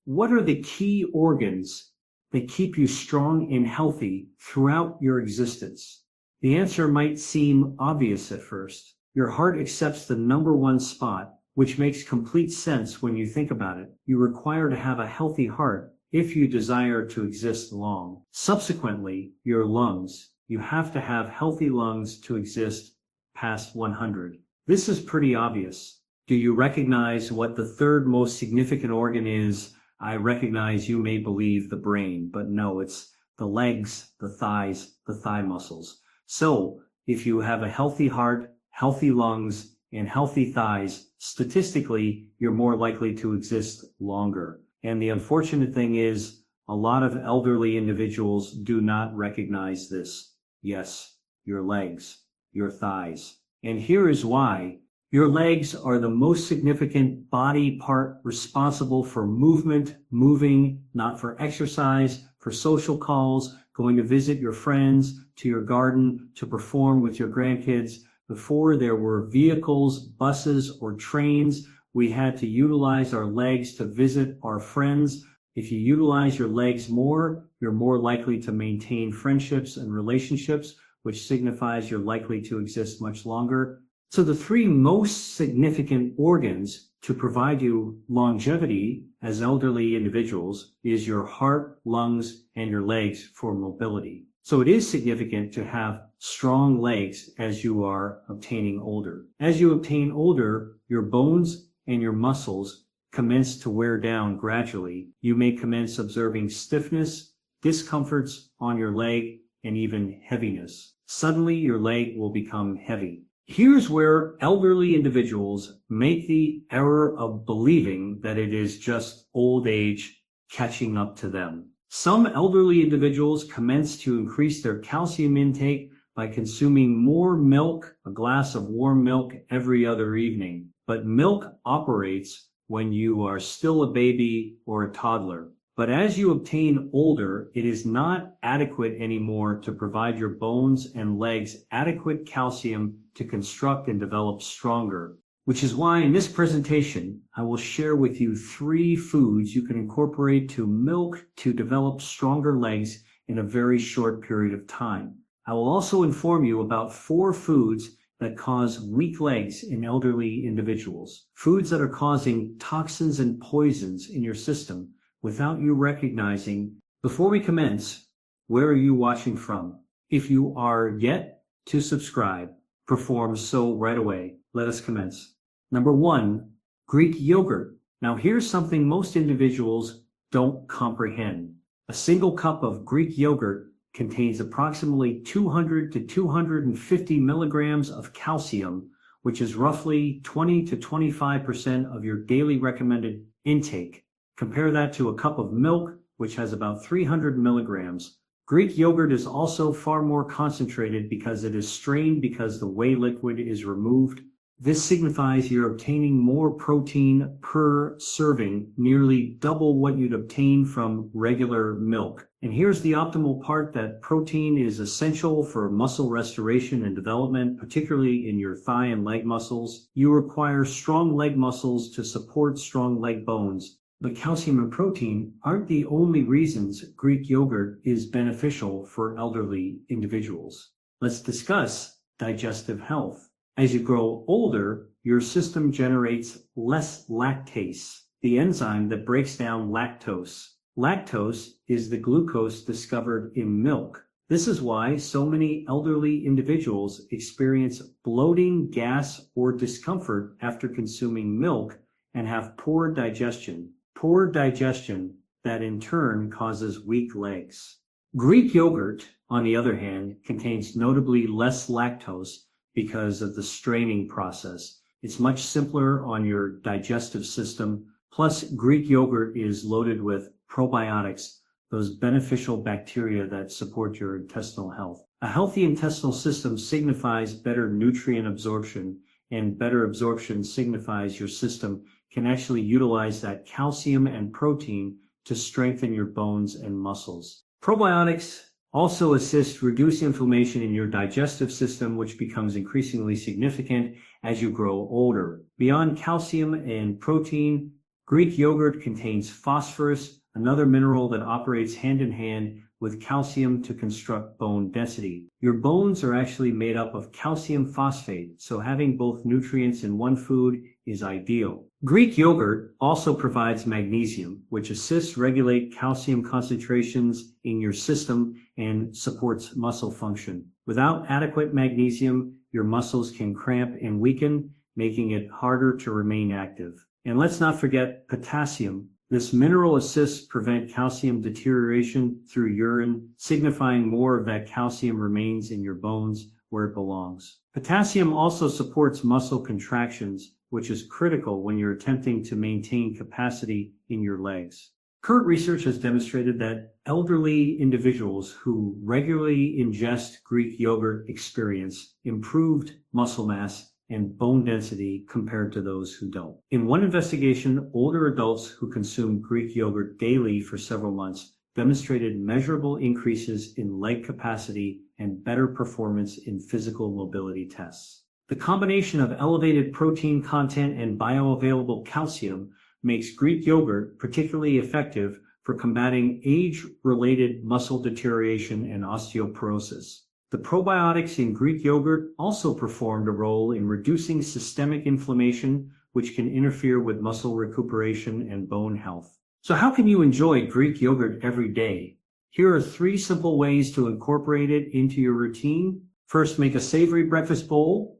What are the key organs that keep you strong and healthy throughout your existence? The answer might seem obvious at first. Your heart accepts the number one spot, which makes complete sense when you think about it. You require to have a healthy heart if you desire to exist long. Subsequently, your lungs. You have to have healthy lungs to exist past 100. This is pretty obvious. Do you recognize what the third most significant organ is? I recognize you may believe the brain, but no, it's the legs, the thighs, the thigh muscles. So, if you have a healthy heart, healthy lungs, and healthy thighs, statistically, you're more likely to exist longer. And the unfortunate thing is, a lot of elderly individuals do not recognize this. Yes, your legs, your thighs. And here is why. Your legs are the most significant body part responsible for movement, moving, not for exercise, for social calls, going to visit your friends, to your garden, to perform with your grandkids. Before there were vehicles, buses, or trains, we had to utilize our legs to visit our friends. If you utilize your legs more, you're more likely to maintain friendships and relationships, which signifies you're likely to exist much longer. So the three most significant organs to provide you longevity as elderly individuals is your heart, lungs, and your legs for mobility. So it is significant to have strong legs as you are obtaining older. As you obtain older, your bones and your muscles commence to wear down gradually. You may commence observing stiffness, discomforts on your leg, and even heaviness. Suddenly, your leg will become heavy. Here's where elderly individuals make the error of believing that it is just old age catching up to them. Some elderly individuals commence to increase their calcium intake by consuming more milk, a glass of warm milk every other evening. But milk operates when you are still a baby or a toddler. But as you obtain older, it is not adequate anymore to provide your bones and legs adequate calcium to construct and develop stronger. Which is why in this presentation, I will share with you 3 foods you can incorporate to milk to develop stronger legs in a very short period of time. I will also inform you about 4 foods that cause weak legs in elderly individuals. Foods that are causing toxins and poisons in your system without you recognizing. Before we commence, where are you watching from? If you are yet to subscribe, perform so right away. Let us commence. Number 1, Greek yogurt. Now here's something most individuals don't comprehend. A single cup of Greek yogurt contains approximately 200 to 250 milligrams of calcium, which is roughly 20 to 25% of your daily recommended intake. Compare that to a cup of milk, which has about 300 milligrams. Greek yogurt is also far more concentrated because it is strained because the whey liquid is removed. This signifies you're obtaining more protein per serving, nearly double what you'd obtain from regular milk. And here's the optimal part, that protein is essential for muscle restoration and development, particularly in your thigh and leg muscles. You require strong leg muscles to support strong leg bones. But calcium and protein aren't the only reasons Greek yogurt is beneficial for elderly individuals. Let's discuss digestive health. As you grow older, your system generates less lactase, the enzyme that breaks down lactose. Lactose is the glucose discovered in milk. This is why so many elderly individuals experience bloating, gas, or discomfort after consuming milk and have poor digestion. Poor digestion that in turn causes weak legs. Greek yogurt, on the other hand, contains notably less lactose because of the straining process. It's much simpler on your digestive system. Plus, Greek yogurt is loaded with probiotics, those beneficial bacteria that support your intestinal health. A healthy intestinal system signifies better nutrient absorption, and better absorption signifies your system can actually utilize that calcium and protein to strengthen your bones and muscles. Probiotics also assist reduce inflammation in your digestive system, which becomes increasingly significant as you grow older. Beyond calcium and protein, Greek yogurt contains phosphorus, another mineral that operates hand in hand with calcium to construct bone density. Your bones are actually made up of calcium phosphate, so having both nutrients in one food is ideal. Greek yogurt also provides magnesium, which assists regulate calcium concentrations in your system and supports muscle function. Without adequate magnesium, your muscles can cramp and weaken, making it harder to remain active. And let's not forget potassium. This mineral assists prevent calcium deterioration through urine, signifying more of that calcium remains in your bones where it belongs. Potassium also supports muscle contractions, which is critical when you're attempting to maintain capacity in your legs. Current research has demonstrated that elderly individuals who regularly ingest Greek yogurt experience improved muscle mass and bone density compared to those who don't. In one investigation, older adults who consumed Greek yogurt daily for several months demonstrated measurable increases in leg capacity and better performance in physical mobility tests. The combination of elevated protein content and bioavailable calcium makes Greek yogurt particularly effective for combating age-related muscle deterioration and osteoporosis. The probiotics in Greek yogurt also performed a role in reducing systemic inflammation, which can interfere with muscle recuperation and bone health. So how can you enjoy Greek yogurt every day? Here are 3 simple ways to incorporate it into your routine. First, make a savory breakfast bowl.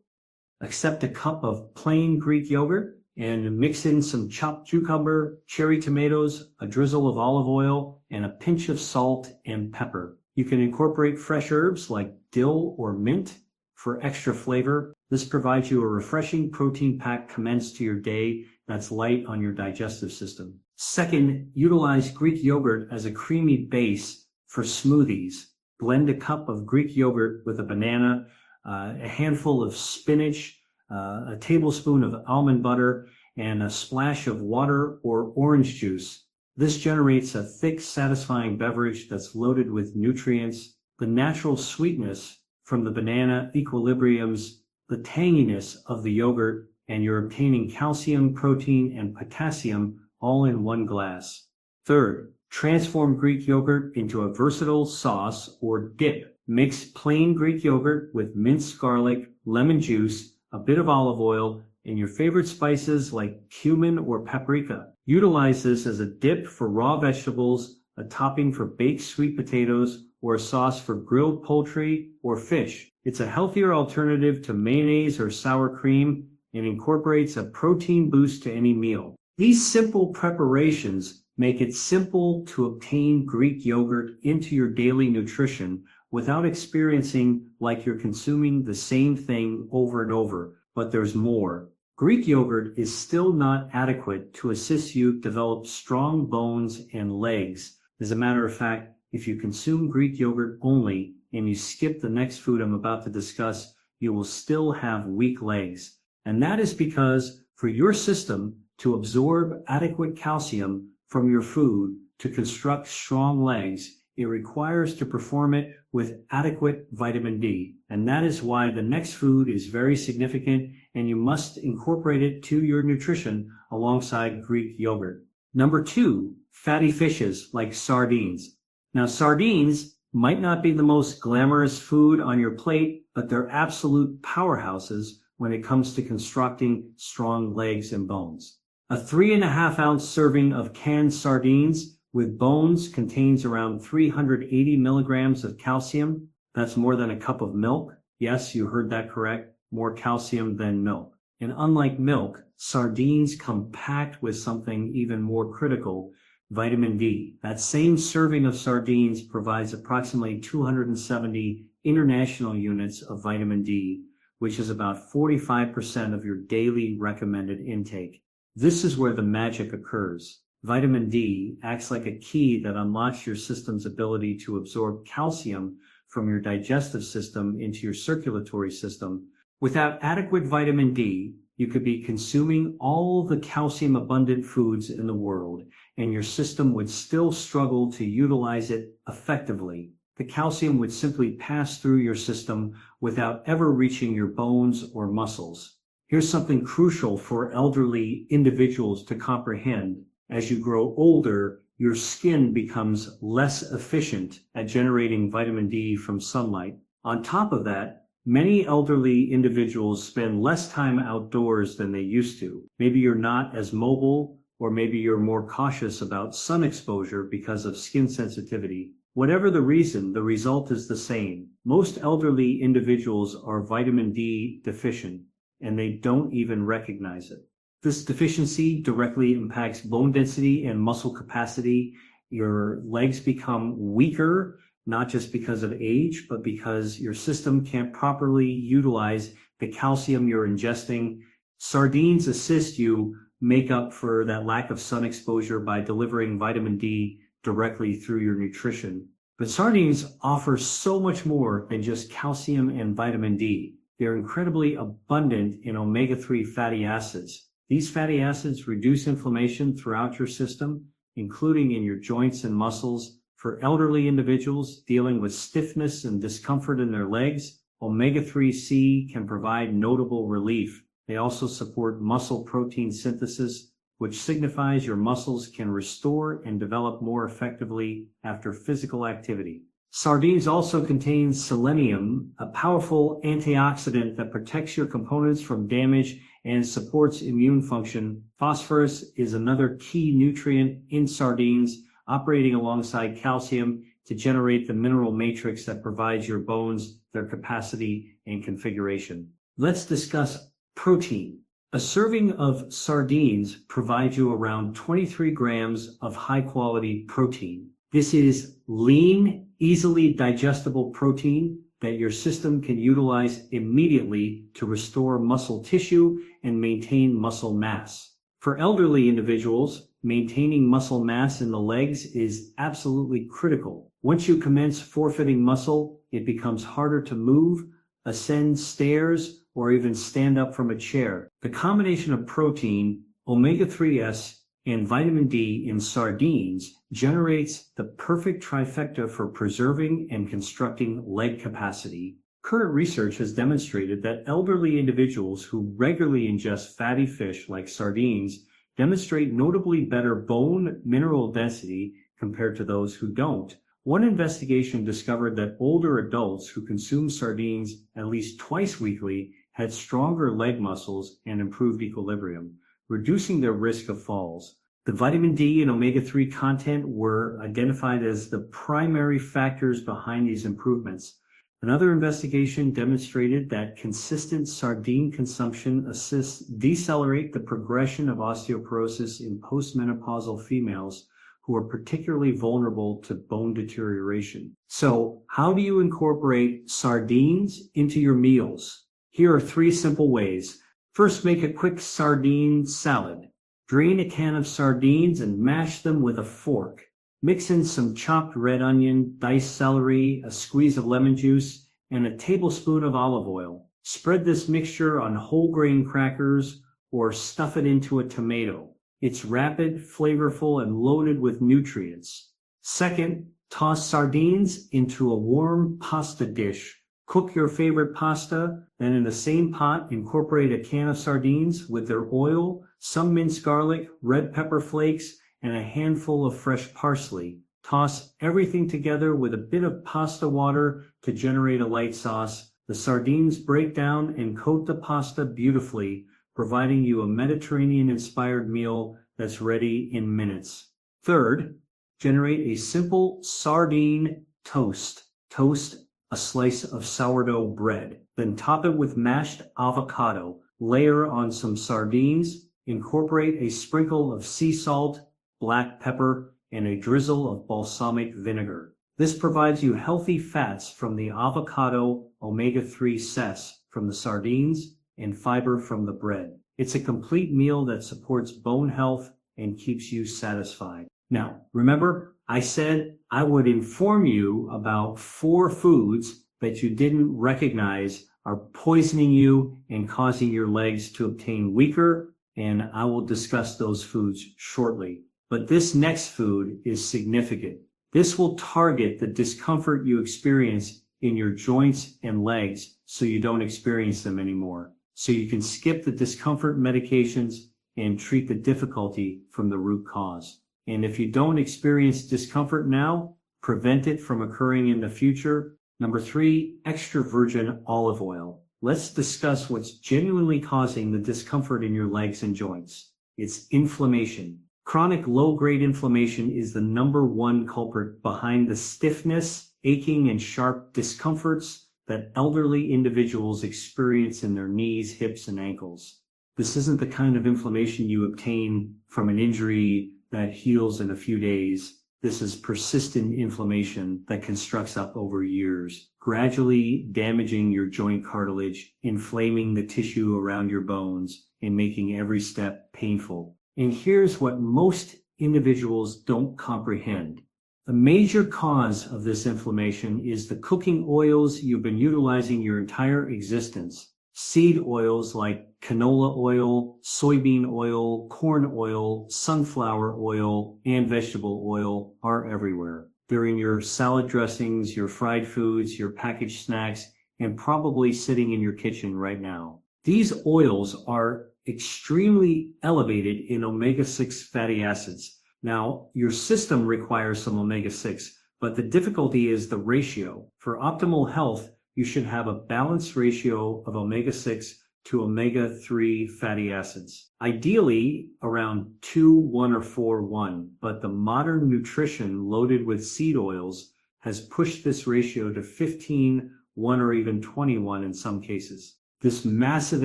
Accept a cup of plain Greek yogurt and mix in some chopped cucumber, cherry tomatoes, a drizzle of olive oil, and a pinch of salt and pepper. You can incorporate fresh herbs like dill or mint for extra flavor. This provides you a refreshing protein-packed commence to your day that's light on your digestive system. Second, utilize Greek yogurt as a creamy base for smoothies. Blend a cup of Greek yogurt with a banana, a handful of spinach, a tablespoon of almond butter, and a splash of water or orange juice. This generates a thick, satisfying beverage that's loaded with nutrients. The natural sweetness from the banana equilibriums the tanginess of the yogurt, and you're obtaining calcium, protein, and potassium all in one glass. Third, transform Greek yogurt into a versatile sauce or dip. Mix plain Greek yogurt with minced garlic, lemon juice, a bit of olive oil, and your favorite spices like cumin or paprika. Utilize this as a dip for raw vegetables, a topping for baked sweet potatoes, or a sauce for grilled poultry or fish. It's a healthier alternative to mayonnaise or sour cream and incorporates a protein boost to any meal. These simple preparations make it simple to obtain Greek yogurt into your daily nutrition without experiencing like you're consuming the same thing over and over, but there's more. Greek yogurt is still not adequate to assist you develop strong bones and legs. As a matter of fact, if you consume Greek yogurt only and you skip the next food I'm about to discuss, you will still have weak legs. And that is because for your system to absorb adequate calcium from your food to construct strong legs, it requires to perform it with adequate vitamin D. And that is why the next food is very significant and you must incorporate it to your nutrition alongside Greek yogurt. Number 2, fatty fishes like sardines. Now, sardines might not be the most glamorous food on your plate, but they're absolute powerhouses when it comes to constructing strong legs and bones. A 3.5-ounce serving of canned sardines with bones contains around 380 milligrams of calcium. That's more than a cup of milk. Yes, you heard that correct. More calcium than milk. And unlike milk, sardines come packed with something even more critical, vitamin D. That same serving of sardines provides approximately 270 international units of vitamin D, which is about 45% of your daily recommended intake. This is where the magic occurs. Vitamin D acts like a key that unlocks your system's ability to absorb calcium from your digestive system into your circulatory system. Without adequate vitamin D, you could be consuming all the calcium-abundant foods in the world, and your system would still struggle to utilize it effectively. The calcium would simply pass through your system without ever reaching your bones or muscles. Here's something crucial for elderly individuals to comprehend. As you grow older, your skin becomes less efficient at generating vitamin D from sunlight. On top of that, many elderly individuals spend less time outdoors than they used to. Maybe you're not as mobile, or maybe you're more cautious about sun exposure because of skin sensitivity. Whatever the reason, the result is the same. Most elderly individuals are vitamin D deficient, and they don't even recognize it. This deficiency directly impacts bone density and muscle capacity. Your legs become weaker, not just because of age, but because your system can't properly utilize the calcium you're ingesting. Sardines assist you make up for that lack of sun exposure by delivering vitamin D directly through your nutrition. But sardines offer so much more than just calcium and vitamin D. They're incredibly abundant in omega-3 fatty acids. These fatty acids reduce inflammation throughout your system, including in your joints and muscles. For elderly individuals dealing with stiffness and discomfort in their legs, omega-3C can provide notable relief. They also support muscle protein synthesis, which signifies your muscles can restore and develop more effectively after physical activity. Sardines also contain selenium, a powerful antioxidant that protects your components from damage and supports immune function. Phosphorus is another key nutrient in sardines, operating alongside calcium to generate the mineral matrix that provides your bones their capacity and configuration. Let's discuss protein. A serving of sardines provides you around 23 grams of high-quality protein. This is lean, easily digestible protein that your system can utilize immediately to restore muscle tissue and maintain muscle mass. For elderly individuals, maintaining muscle mass in the legs is absolutely critical. Once you commence forfeiting muscle, it becomes harder to move, ascend stairs, or even stand up from a chair. The combination of protein, omega-3s, and vitamin D in sardines generates the perfect trifecta for preserving and constructing leg capacity. Current research has demonstrated that elderly individuals who regularly ingest fatty fish like sardines demonstrate notably better bone mineral density compared to those who don't. One investigation discovered that older adults who consume sardines at least twice weekly had stronger leg muscles and improved equilibrium, reducing their risk of falls. The vitamin D and omega-3 content were identified as the primary factors behind these improvements. Another investigation demonstrated that consistent sardine consumption assists decelerate the progression of osteoporosis in postmenopausal females who are particularly vulnerable to bone deterioration. So, how do you incorporate sardines into your meals? Here are 3 simple ways. First, make a quick sardine salad. Drain a can of sardines and mash them with a fork. Mix in some chopped red onion, diced celery, a squeeze of lemon juice, and a tablespoon of olive oil. Spread this mixture on whole grain crackers or stuff it into a tomato. It's rapid, flavorful, and loaded with nutrients. Second, toss sardines into a warm pasta dish. Cook your favorite pasta, then in the same pot, incorporate a can of sardines with their oil, some minced garlic, red pepper flakes, and a handful of fresh parsley. Toss everything together with a bit of pasta water to generate a light sauce. The sardines break down and coat the pasta beautifully, providing you a Mediterranean-inspired meal that's ready in minutes. Third, generate a simple sardine toast. Toast a slice of sourdough bread. Then top it with mashed avocado. Layer on some sardines. Incorporate a sprinkle of sea salt, black pepper, and a drizzle of balsamic vinegar. This provides you healthy fats from the avocado, omega-3 ces from the sardines, and fiber from the bread. It's a complete meal that supports bone health and keeps you satisfied. Now, remember, I said I would inform you about 4 foods that you didn't recognize are poisoning you and causing your legs to obtain weaker, and I will discuss those foods shortly. But this next food is significant. This will target the discomfort you experience in your joints and legs so you don't experience them anymore. so you can skip the discomfort medications and treat the difficulty from the root cause. And if you don't experience discomfort now, prevent it from occurring in the future. Number 3, extra virgin olive oil. Let's discuss what's genuinely causing the discomfort in your legs and joints. It's inflammation. Chronic low-grade inflammation is the number one culprit behind the stiffness, aching, and sharp discomforts that elderly individuals experience in their knees, hips, and ankles. This isn't the kind of inflammation you obtain from an injury that heals in a few days. This is persistent inflammation that constructs up over years, gradually damaging your joint cartilage, inflaming the tissue around your bones, and making every step painful. And here's what most individuals don't comprehend. The major cause of this inflammation is the cooking oils you've been utilizing your entire existence. Seed oils like canola oil, soybean oil, corn oil, sunflower oil, and vegetable oil are everywhere. They're in your salad dressings, your fried foods, your packaged snacks, and probably sitting in your kitchen right now. These oils are extremely elevated in omega-6 fatty acids. Now, your system requires some omega-6, but the difficulty is the ratio. For optimal health, you should have a balanced ratio of omega-6 to omega-3 fatty acids. Ideally, around 2, 1, or 4, 1, but the modern nutrition loaded with seed oils has pushed this ratio to 15, 1, or even 21 in some cases. This massive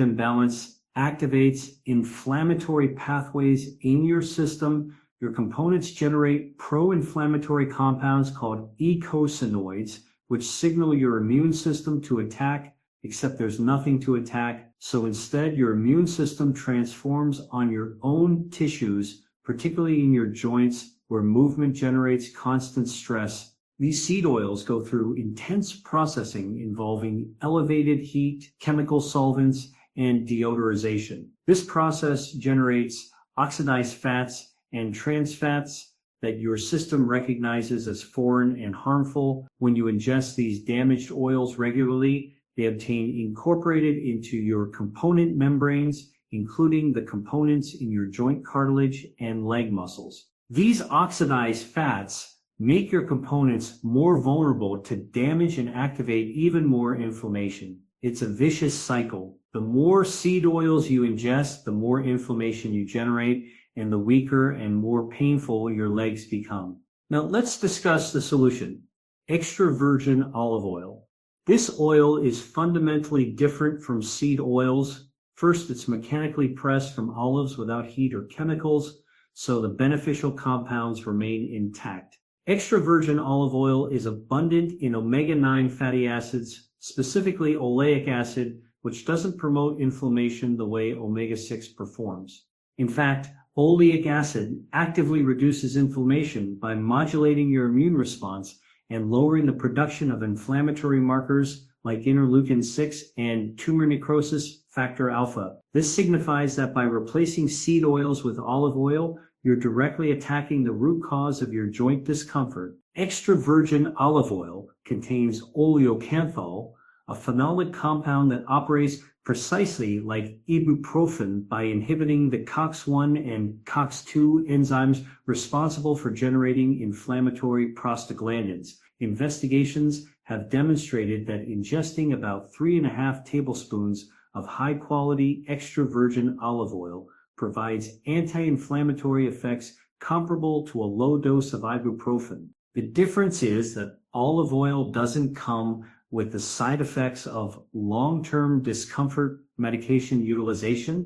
imbalance activates inflammatory pathways in your system. Your components generate pro-inflammatory compounds called eicosanoids, which signal your immune system to attack, except there's nothing to attack. So instead, your immune system transforms on your own tissues, particularly in your joints, where movement generates constant stress. These seed oils go through intense processing involving elevated heat, chemical solvents, and deodorization. This process generates oxidized fats and trans fats that your system recognizes as foreign and harmful. When you ingest these damaged oils regularly, they obtain incorporated into your component membranes, including the components in your joint cartilage and leg muscles. These oxidized fats make your components more vulnerable to damage and activate even more inflammation. It's a vicious cycle. The more seed oils you ingest, the more inflammation you generate, and the weaker and more painful your legs become. Now let's discuss the solution. Extra virgin olive oil. This oil is fundamentally different from seed oils. First, it's mechanically pressed from olives without heat or chemicals, so the beneficial compounds remain intact. Extra virgin olive oil is abundant in omega-9 fatty acids, specifically oleic acid, which doesn't promote inflammation the way omega-6 performs. In fact, oleic acid actively reduces inflammation by modulating your immune response and lowering the production of inflammatory markers like interleukin-6 and tumor necrosis factor alpha. This signifies that by replacing seed oils with olive oil, you're directly attacking the root cause of your joint discomfort. Extra virgin olive oil contains oleocanthal, a phenolic compound that operates precisely like ibuprofen by inhibiting the COX-1 and COX-2 enzymes responsible for generating inflammatory prostaglandins. Investigations have demonstrated that ingesting about 3.5 tablespoons of high-quality extra virgin olive oil provides anti-inflammatory effects comparable to a low dose of ibuprofen. The difference is that olive oil doesn't come with the side effects of long-term discomfort medication utilization,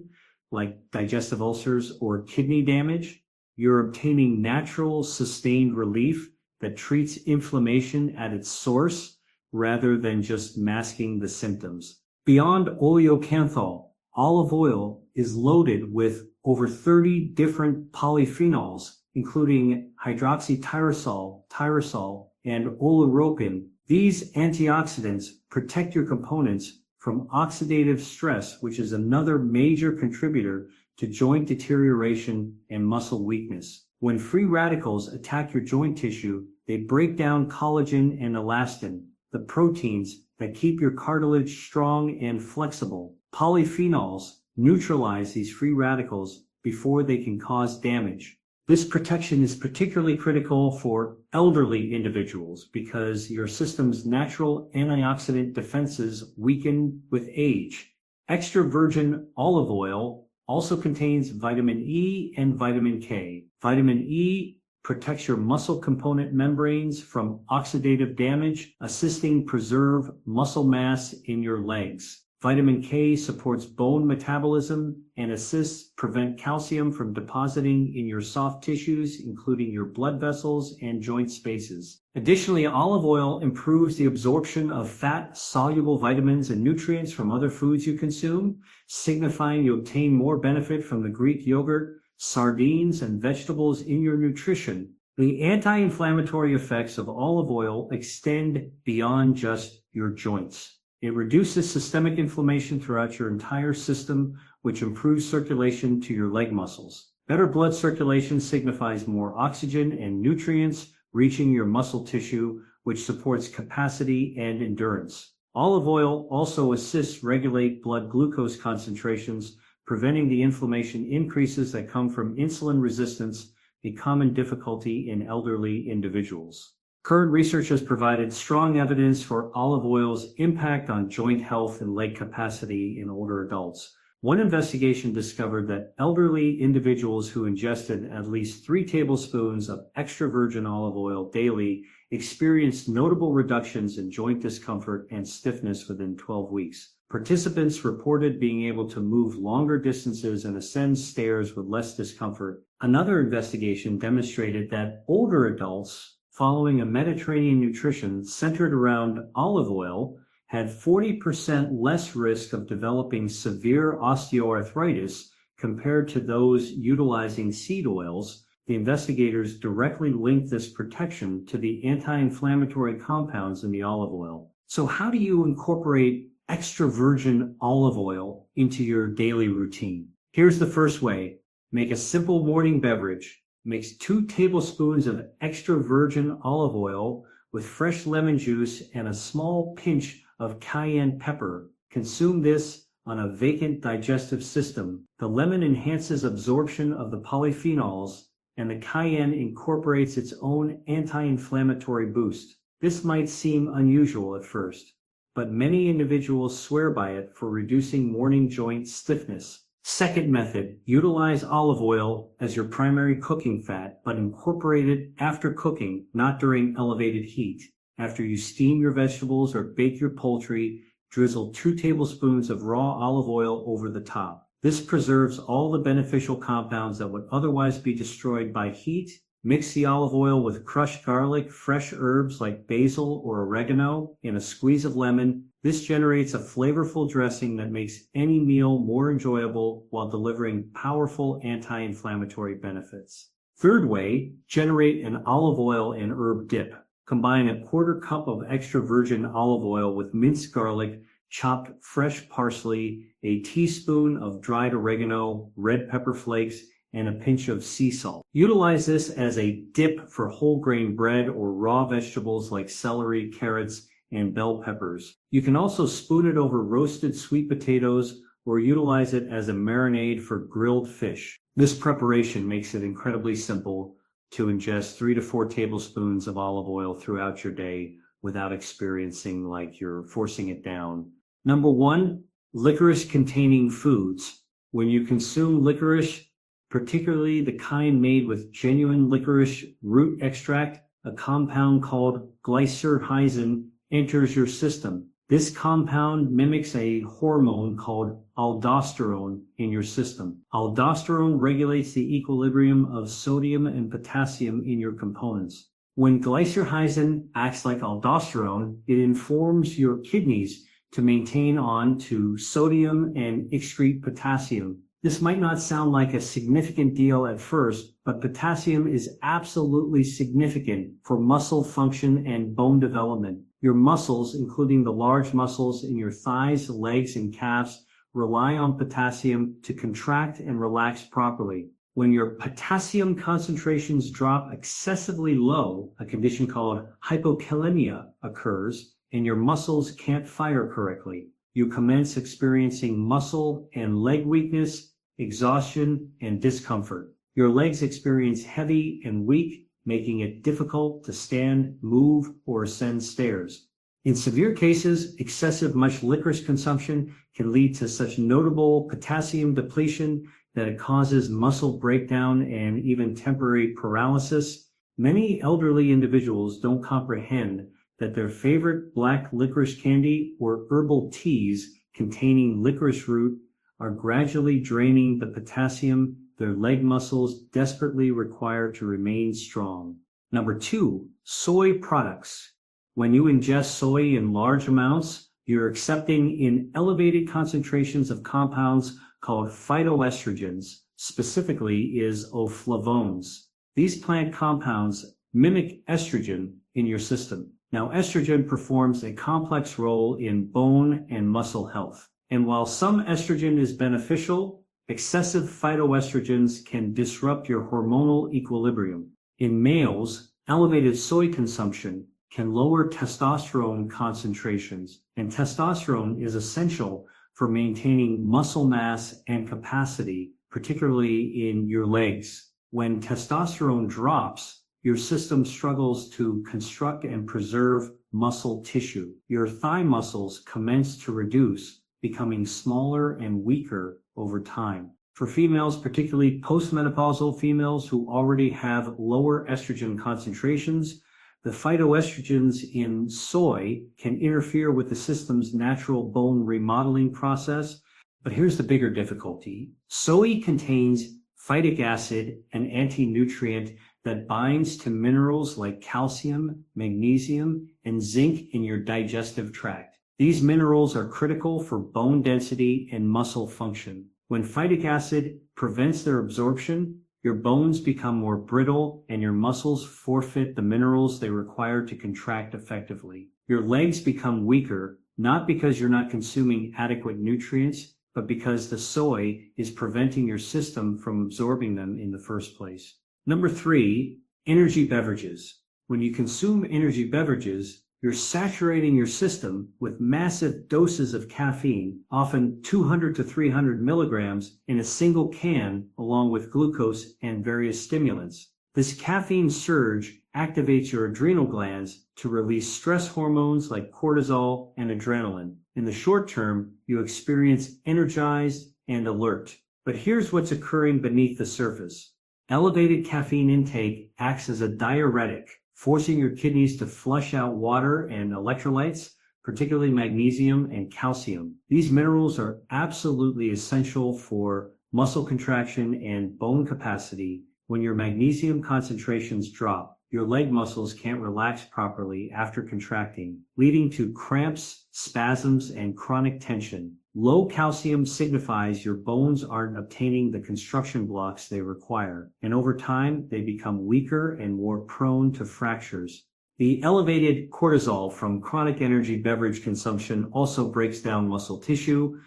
like digestive ulcers or kidney damage. You're obtaining natural, sustained relief that treats inflammation at its source rather than just masking the symptoms. Beyond oleocanthal, olive oil is loaded with over 30 different polyphenols, including hydroxytyrosol, tyrosol, and oleuropein. These antioxidants protect your components from oxidative stress, which is another major contributor to joint deterioration and muscle weakness. When free radicals attack your joint tissue, they break down collagen and elastin, the proteins that keep your cartilage strong and flexible. Polyphenols neutralize these free radicals before they can cause damage. This protection is particularly critical for elderly individuals because your system's natural antioxidant defenses weaken with age. Extra virgin olive oil also contains vitamin E and vitamin K. Vitamin E protects your muscle component membranes from oxidative damage, assisting preserve muscle mass in your legs. Vitamin K supports bone metabolism and assists prevent calcium from depositing in your soft tissues, including your blood vessels and joint spaces. Additionally, olive oil improves the absorption of fat-soluble vitamins and nutrients from other foods you consume, signifying you obtain more benefit from the Greek yogurt, sardines, and vegetables in your nutrition. The anti-inflammatory effects of olive oil extend beyond just your joints. It reduces systemic inflammation throughout your entire system, which improves circulation to your leg muscles. Better blood circulation signifies more oxygen and nutrients reaching your muscle tissue, which supports capacity and endurance. Olive oil also assists regulate blood glucose concentrations, preventing the inflammation increases that come from insulin resistance, a common difficulty in elderly individuals. Current research has provided strong evidence for olive oil's impact on joint health and leg capacity in older adults. One investigation discovered that elderly individuals who ingested at least 3 tablespoons of extra virgin olive oil daily experienced notable reductions in joint discomfort and stiffness within 12 weeks. Participants reported being able to move longer distances and ascend stairs with less discomfort. Another investigation demonstrated that older adults following a Mediterranean nutrition centered around olive oil had 40% less risk of developing severe osteoarthritis compared to those utilizing seed oils. The investigators directly linked this protection to the anti-inflammatory compounds in the olive oil. So how do you incorporate extra virgin olive oil into your daily routine? Here's the first way. Make a simple morning beverage. Mix 2 tablespoons of extra virgin olive oil with fresh lemon juice and a small pinch of cayenne pepper. Consume this on a vacant digestive system. The lemon enhances absorption of the polyphenols, and the cayenne incorporates its own anti-inflammatory boost. This might seem unusual at first, but many individuals swear by it for reducing morning joint stiffness. Second method, utilize olive oil as your primary cooking fat, but incorporate it after cooking, not during elevated heat. After you steam your vegetables or bake your poultry, drizzle 2 tablespoons of raw olive oil over the top. This preserves all the beneficial compounds that would otherwise be destroyed by heat. Mix the olive oil with crushed garlic, fresh herbs like basil or oregano, and a squeeze of lemon. This generates a flavorful dressing that makes any meal more enjoyable while delivering powerful anti-inflammatory benefits. Third way, generate an olive oil and herb dip. Combine a 1/4 cup of extra virgin olive oil with minced garlic, chopped fresh parsley, a teaspoon of dried oregano, red pepper flakes, and a pinch of sea salt. Utilize this as a dip for whole grain bread or raw vegetables like celery, carrots, and bell peppers. You can also spoon it over roasted sweet potatoes or utilize it as a marinade for grilled fish. This preparation makes it incredibly simple to ingest 3 to 4 tablespoons of olive oil throughout your day without experiencing like you're forcing it down. Number 1, licorice-containing foods. When you consume licorice, particularly the kind made with genuine licorice root extract, a compound called glycyrrhizin enters your system. This compound mimics a hormone called aldosterone in your system. Aldosterone regulates the equilibrium of sodium and potassium in your components. When glycyrrhizin acts like aldosterone, it informs your kidneys to maintain on to sodium and excrete potassium. This might not sound like a significant deal at first, but potassium is absolutely significant for muscle function and bone development. Your muscles, including the large muscles in your thighs, legs, and calves, rely on potassium to contract and relax properly. When your potassium concentrations drop excessively low, a condition called hypokalemia occurs, and your muscles can't fire correctly. you commence experiencing muscle and leg weakness, exhaustion, and discomfort. Your legs experience heavy and weak, making it difficult to stand, move, or ascend stairs. In severe cases, excessive much licorice consumption can lead to such notable potassium depletion that it causes muscle breakdown and even temporary paralysis. Many elderly individuals don't comprehend that their favorite black licorice candy or herbal teas containing licorice root are gradually draining the potassium their leg muscles desperately require to remain strong. Number 2, soy products. When you ingest soy in large amounts, you're accepting in elevated concentrations of compounds called phytoestrogens, specifically isoflavones. These plant compounds mimic estrogen in your system. Now, estrogen performs a complex role in bone and muscle health. And while some estrogen is beneficial, excessive phytoestrogens can disrupt your hormonal equilibrium. In males, elevated soy consumption can lower testosterone concentrations, and testosterone is essential for maintaining muscle mass and capacity, particularly in your legs. When testosterone drops, your system struggles to construct and preserve muscle tissue. Your thigh muscles commence to reduce, becoming smaller and weaker over time. For females, particularly postmenopausal females who already have lower estrogen concentrations, the phytoestrogens in soy can interfere with the system's natural bone remodeling process. But here's the bigger difficulty. Soy contains phytic acid, an anti-nutrient that binds to minerals like calcium, magnesium, and zinc in your digestive tract. These minerals are critical for bone density and muscle function. When phytic acid prevents their absorption, your bones become more brittle and your muscles forfeit the minerals they require to contract effectively. Your legs become weaker, not because you're not consuming adequate nutrients, but because the soy is preventing your system from absorbing them in the first place. Number 3, energy beverages. When you consume energy beverages, you're saturating your system with massive doses of caffeine, often 200 to 300 milligrams in a single can, along with glucose and various stimulants. This caffeine surge activates your adrenal glands to release stress hormones like cortisol and adrenaline. In the short term, you experience energized and alert. But here's what's occurring beneath the surface. Elevated caffeine intake acts as a diuretic, forcing your kidneys to flush out water and electrolytes, particularly magnesium and calcium. These minerals are absolutely essential for muscle contraction and bone capacity. When your magnesium concentrations drop, your leg muscles can't relax properly after contracting, leading to cramps, spasms, and chronic tension. Low calcium signifies your bones aren't obtaining the construction blocks they require, and over time, they become weaker and more prone to fractures. The elevated cortisol from chronic energy beverage consumption also breaks down muscle tissue.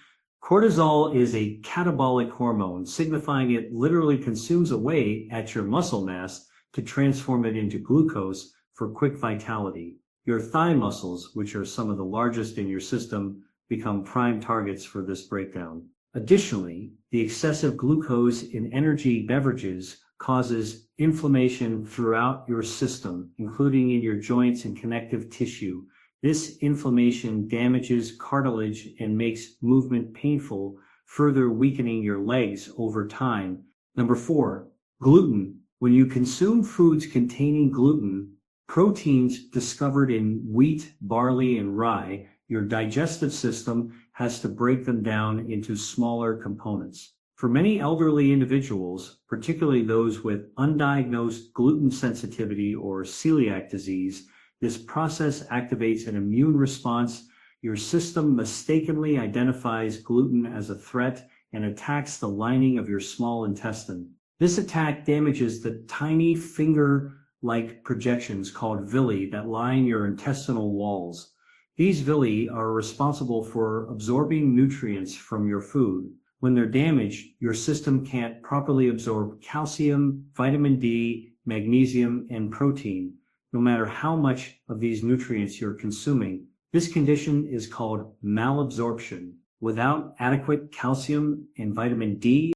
Cortisol is a catabolic hormone, signifying it literally consumes away at your muscle mass to transform it into glucose for quick vitality. Your thigh muscles, which are some of the largest in your system, become prime targets for this breakdown. Additionally, the excessive glucose in energy beverages causes inflammation throughout your system, including in your joints and connective tissue. This inflammation damages cartilage and makes movement painful, further weakening your legs over time. Number 4, gluten. When you consume foods containing gluten, proteins discovered in wheat, barley, and rye, your digestive system has to break them down into smaller components. For many elderly individuals, particularly those with undiagnosed gluten sensitivity or celiac disease, this process activates an immune response. Your system mistakenly identifies gluten as a threat and attacks the lining of your small intestine. This attack damages the tiny finger-like projections called villi that line your intestinal walls. These villi are responsible for absorbing nutrients from your food. When they're damaged, your system can't properly absorb calcium, vitamin D, magnesium, and protein. No matter how much of these nutrients you're consuming, This condition is called malabsorption. Without adequate calcium and vitamin D